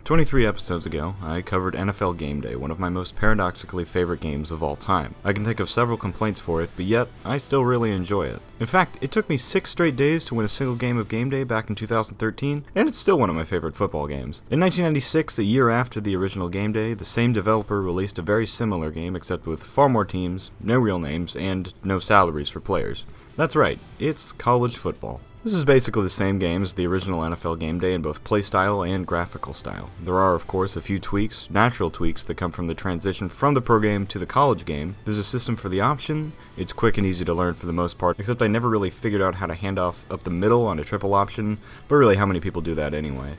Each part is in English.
23 episodes ago, I covered NFL Game Day, one of my most paradoxically favorite games of all time. I can think of several complaints for it, but yet, I still really enjoy it. In fact, it took me 6 straight days to win a single game of Game Day back in 2013, and it's still one of my favorite football games. In 1996, a year after the original Game Day, the same developer released a very similar game except with far more teams, no real names, and no salaries for players. That's right, it's college football. This is basically the same game as the original NFL Game Day in both playstyle and graphical style. There are, of course, a few tweaks, natural tweaks, that come from the transition from the pro game to the college game. There's a system for the option. It's quick and easy to learn for the most part, except I never really figured out how to hand off up the middle on a triple option, but really how many people do that anyway?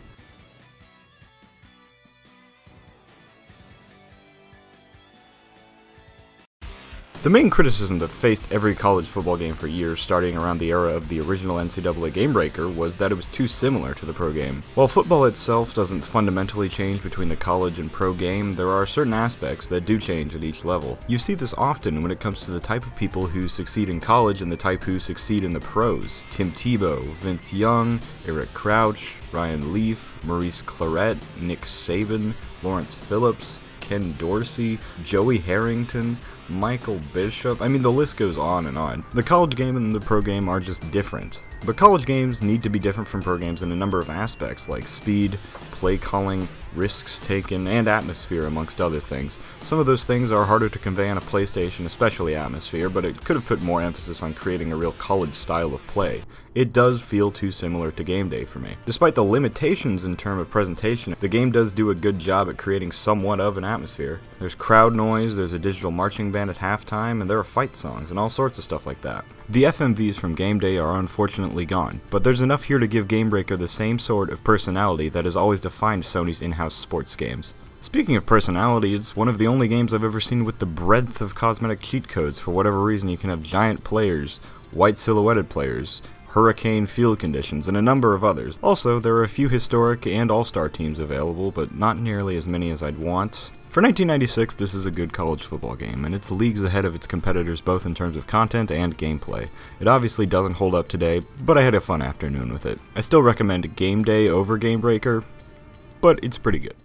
The main criticism that faced every college football game for years, starting around the era of the original NCAA Gamebreaker, was that it was too similar to the pro game. While football itself doesn't fundamentally change between the college and pro game, there are certain aspects that do change at each level. You see this often when it comes to the type of people who succeed in college and the type who succeed in the pros. Tim Tebow, Vince Young, Eric Crouch, Ryan Leaf, Maurice Clarett, Nick Saban, Lawrence Phillips, Ken Dorsey, Joey Harrington, Michael Bishop. I mean, the list goes on and on. The college game and the pro game are just different. But college games need to be different from pro games in a number of aspects, like speed, play calling, risks taken, and atmosphere, amongst other things. Some of those things are harder to convey on a PlayStation, especially atmosphere, but it could have put more emphasis on creating a real college style of play. It does feel too similar to Game Day for me. Despite the limitations in terms of presentation, the game does do a good job at creating somewhat of an atmosphere. There's crowd noise, there's a digital marching band at halftime, and there are fight songs, and all sorts of stuff like that. The FMVs from Game Day are unfortunately gone, but there's enough here to give Gamebreaker the same sort of personality that has always defined Sony's in-house sports games. Speaking of personality, it's one of the only games I've ever seen with the breadth of cosmetic cheat codes. For whatever reason, you can have giant players, white silhouetted players, hurricane field conditions, and a number of others. Also, there are a few historic and all-star teams available, but not nearly as many as I'd want. For 1996, this is a good college football game, and it's leagues ahead of its competitors both in terms of content and gameplay. It obviously doesn't hold up today, but I had a fun afternoon with it. I still recommend Game Day over Gamebreaker, but it's pretty good.